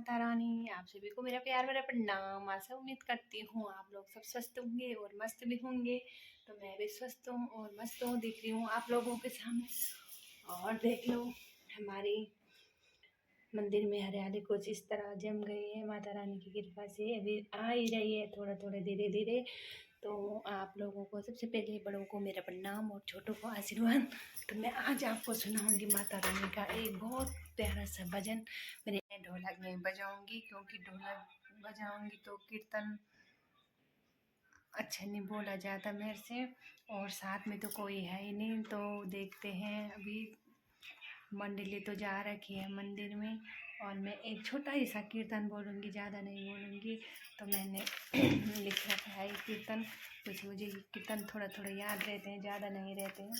माता रानी, आप सभी को मेरा प्यार भरा प्रणाम। आशा उम्मीद करती हूँ आप लोग सब स्वस्थ होंगे और मस्त भी होंगे। तो मैं भी स्वस्थ हूँ और मस्त हूँ, दिख रही हूँ आप लोगों के सामने। और देख लो, हमारी मंदिर में हरियाली कुछ इस तरह जम गई है माता रानी की कृपा से। अभी आ ही रही है थोड़ा थोड़ा धीरे धीरे। तो आप लोगों को सबसे पहले बड़ों को मेरा प्रणाम और छोटों को आशीर्वाद। तो मैं आज आपको सुनाऊंगी माता रानी का एक बहुत प्यारा सा भजन। मेरे ढोलक नहीं बजाऊंगी क्योंकि ढोलक बजाऊंगी तो कीर्तन अच्छा नहीं बोला जाता मेरे से, और साथ में तो कोई है ही नहीं। तो देखते हैं, अभी मंडली तो जा रखी है मंदिर में और मैं एक छोटा ही सा कीर्तन बोलूँगी, ज़्यादा नहीं बोलूँगी। तो मैंने लिख रखा है ये कीर्तन, कुछ मुझे कीर्तन थोड़ा थोड़ा याद रहते हैं, ज़्यादा नहीं रहते हैं।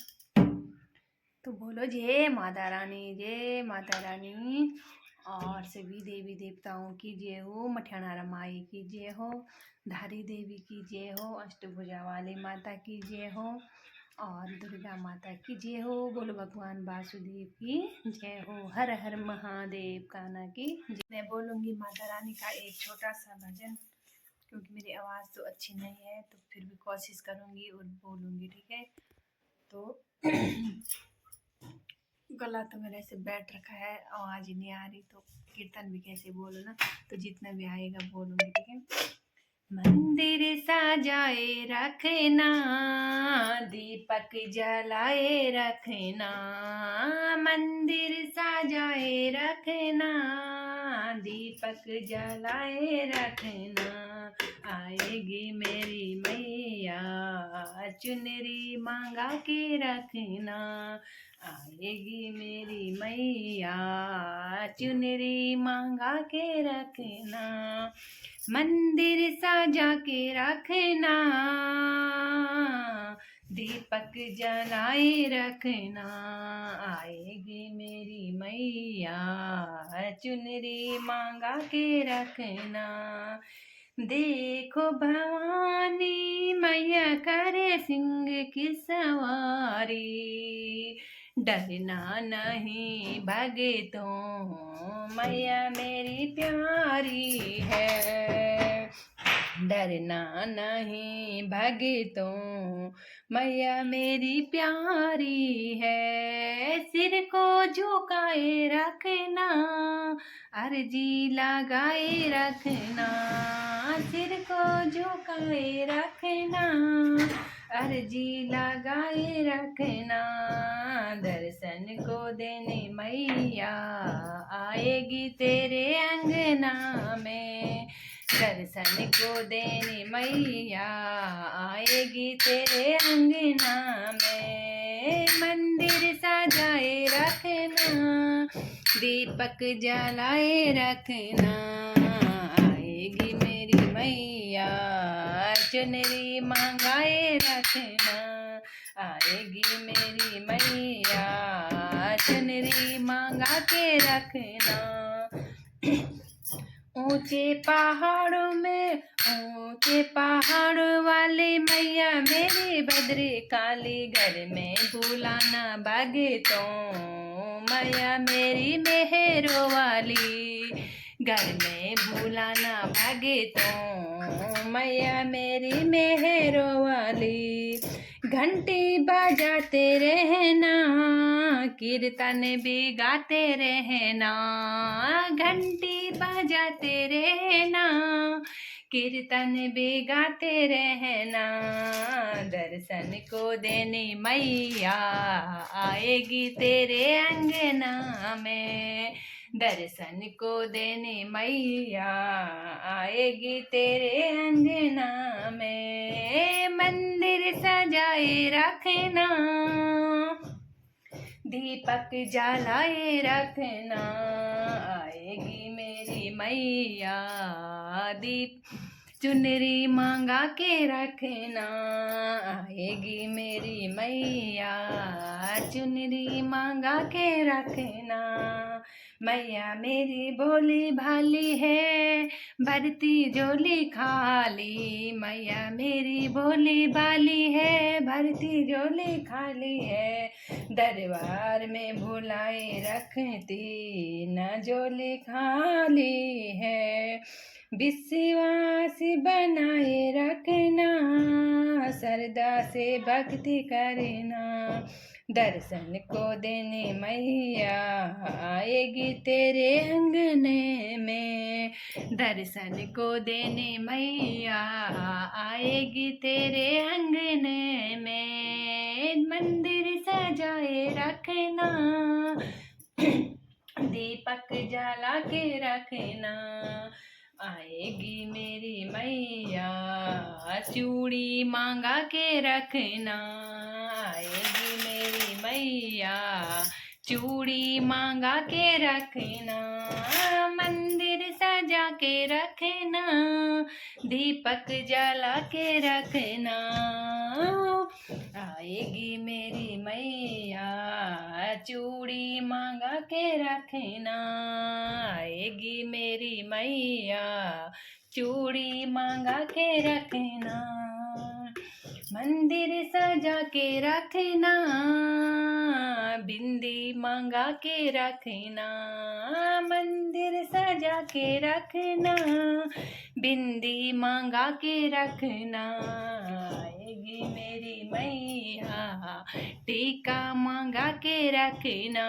तो बोलो जय माता रानी, जय माता रानी। और सभी देवी देवताओं की जय हो, मठियाना रमाई की जय हो, धारी देवी की जय हो, अष्टभुजा वाली माता की जय हो, और दुर्गा माता की जय हो। बोलो भगवान वासुदेव की जय हो, हर हर महादेव कान्हा की जय। मैं बोलूँगी माता रानी का एक छोटा सा भजन, क्योंकि मेरी आवाज़ तो अच्छी नहीं है, तो फिर भी कोशिश करूँगी और बोलूँगी, ठीक है। तो गला तो मेरा ऐसे बैठ रखा है, आवाज़ ही नहीं आ रही, तो कीर्तन भी कैसे बोलो ना। तो जितना भी आएगा बोलूँगी, ठीक है। मंदिर सजाए रखना, दीपक जलाए रखना, मंदिर सजाए रखना, दीपक जलाए रखना, आएगी मेरी मैया चुनरी मांगा के रखना, आएगी मेरी मैया चुनरी मांगा के रखना, मंदिर सजा के रखना, दीपक जलाए रखना, आएगी मेरी मैया चुनरी मांगा के रखना, देखो भवानी मैया करे सिंह की सवारी, डरना नहीं भगतों मैया मेरी प्यारी है, डरना नहीं भगतों मैया मेरी प्यारी है, सिर को झुकाए रखना, अर्जी लगाए रखना, सिर को झुकाए रखना, अर्जी लगाए रखना, दर्शन को देने मैया आएगी तेरे अंगना में, दर्शन को देने मैया आएगी तेरे अंगना में, मंदिर सजाए रखना, दीपक जलाए रखना, आएगी मेरी मैया चुनरी मांगाए रखना, आएगी मेरी मैया चुनरी मांगा के रखना, ऊंचे पहाड़ों में ऊंचे पहाड़ वाली मैया मेरी भद्रे काली, घर में बुलाना भगतों मैया मेरी मेहरों वाली, घर में बुलाना भगतों मैया मेरी मेहरों वाली, घंटी बजाते रहना कीर्तन भी गाते रहना, घंटी बजाते रहना कीर्तन भी गाते रहना, दर्शन को देने मैया आएगी तेरे अंगना में, दर्शन को देने मैया आएगी तेरे अंगना में, मंदिर सजाए रखना, दीपक जलाए रखना, आएगी मेरी मैया दीप चुनरी मांगा के रखना, आएगी मेरी मैया चुनरी मांगा के रखना, मैया मेरी भोली भाली है भरती झोली खाली, मैया मेरी भोली भाली है भरती झोली खाली है, दरबार में भुलाए रखती न झोली खाली विश्वास बनाए रखना, श्रद्धा से भक्ति करना, दर्शन को देने मैया आएगी तेरे अंगने में, दर्शन को देने मैया आएगी तेरे अंगने में, मंदिर सजाए रखना, दीपक जला के रखना, आएगी मेरी मैया चूड़ी मांगा के रखना, आएगी मेरी मैया चूड़ी मांगा के रखना, मंदिर सजा के रखना, दीपक जला के रखना, आएगी मेरी मैया चूड़ी मांगा के रखना, आएगी मेरी मैया चूड़ी मांगा के रखना, मंदिर सजा के रखना, बिंदी मांगा के रखना, मंदिर सजा के रखना, बिंदी मांगा के रखना, आएगी मेरी मैया टीका मांगा के रखना,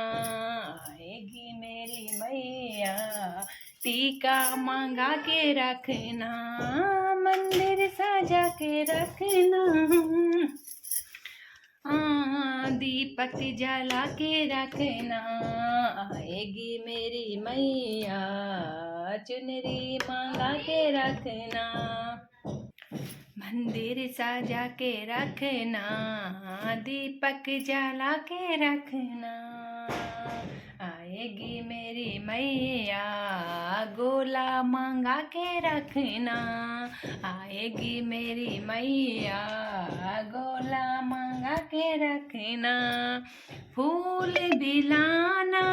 आएगी मेरी मैया टीका मांगा के रखना, मंदिर सजा के रखना, दीपक जला के रखना, आएगी मेरी मैया चुनरी मांगा के रखना, मंदिर सजा के रखना, दीपक जला के रखना, आएगी मेरी मैया गोला मांगा के रखना, आएगी मेरी मैया गोला मांगा के रखना, फूल बिलाना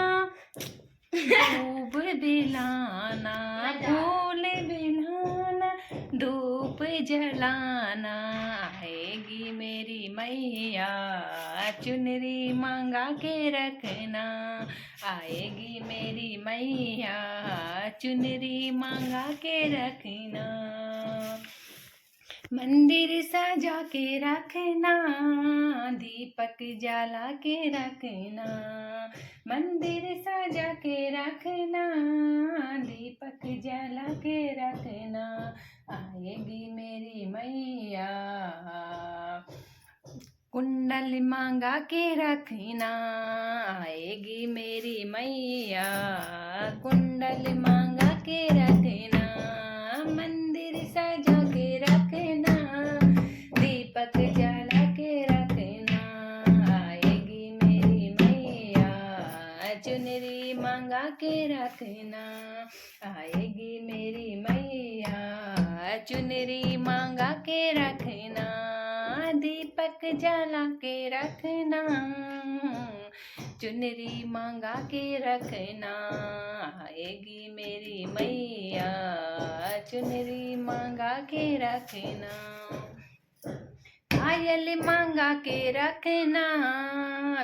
धूप बिलाना, फूल बिलाना धूप जलाना, आएगी मेरी मैया चुनरी मांगा के रखना, आएगी मेरी मैया चुनरी मांगा के रखना, मंदिर सजा के रखना, दीपक जला के रखना, मंदिर सजा के रखना, दीपक जला के रखना, आएगी मेरी मैया कुंडल मांगा के रखना, आएगी मेरी मैया कुंडल मांगा के रखना, मंदिर सजा के रखना, दीपक जला के रखना, आएगी मेरी मैया चुनरी मांगा के रखना, आएगी मेरी मैया चुनरी मांगा के रखना, दीपक जला के रखना, चुनरी मांगा के रखना, आएगी मेरी मैया चुनरी मांगा के रखना, पायल मांगा के रखना,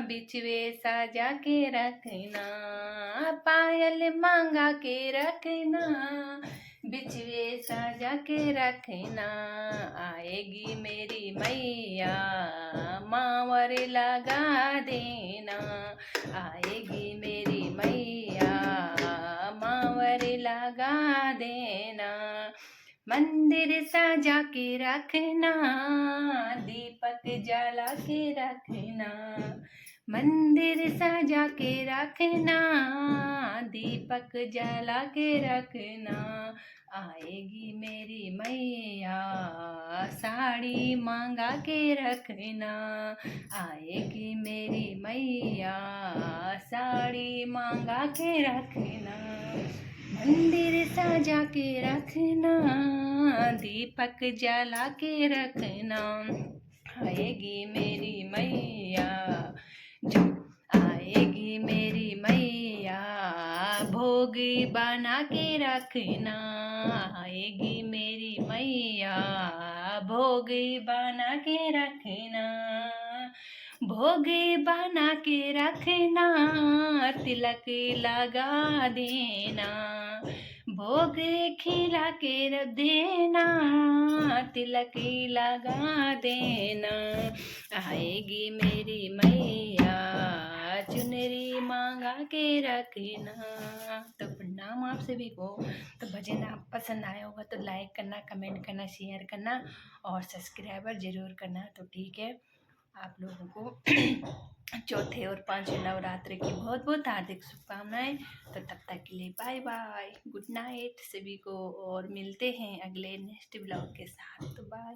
बिछवे सजा के रखना, पायल मांगा के रखना, बिछवे सजा के रखना, आएगी मेरी मैया मावर लगा देना, आएगी मेरी मैया मावर लगा देना, मंदिर सजा के रखना, दीपक जला के रखना, मंदिर सजा के रखना, दीपक जला के रखना, आएगी मेरी मैया साड़ी मांगा के रखना, आएगी मेरी मैया साड़ी मांगा के रखना, मंदिर सजा के रखना, दीपक जला के रखना, आएगी मेरी मैया जो आएगी मेरी मैया भोग बना के रखना, आएगी मेरी मैया भोग बना के रखना, भोग बना के रखना, तिलक लगा देना, भोग खिला के रब देना, तिलक लगा देना, आएगी मेरी मैया चुनरी मांगा के रखना। तो प्रणाम आप सभी को। तो भजन आप पसंद आया होगा तो लाइक करना, कमेंट करना, शेयर करना और सब्सक्राइबर ज़रूर करना। तो ठीक है, आप लोगों को चौथे और पांचवें नवरात्र की बहुत बहुत हार्दिक शुभकामनाएं। तो तब तक के लिए बाय बाय, गुड नाइट सभी को, और मिलते हैं अगले नेक्स्ट ब्लॉग के साथ। तो बाय।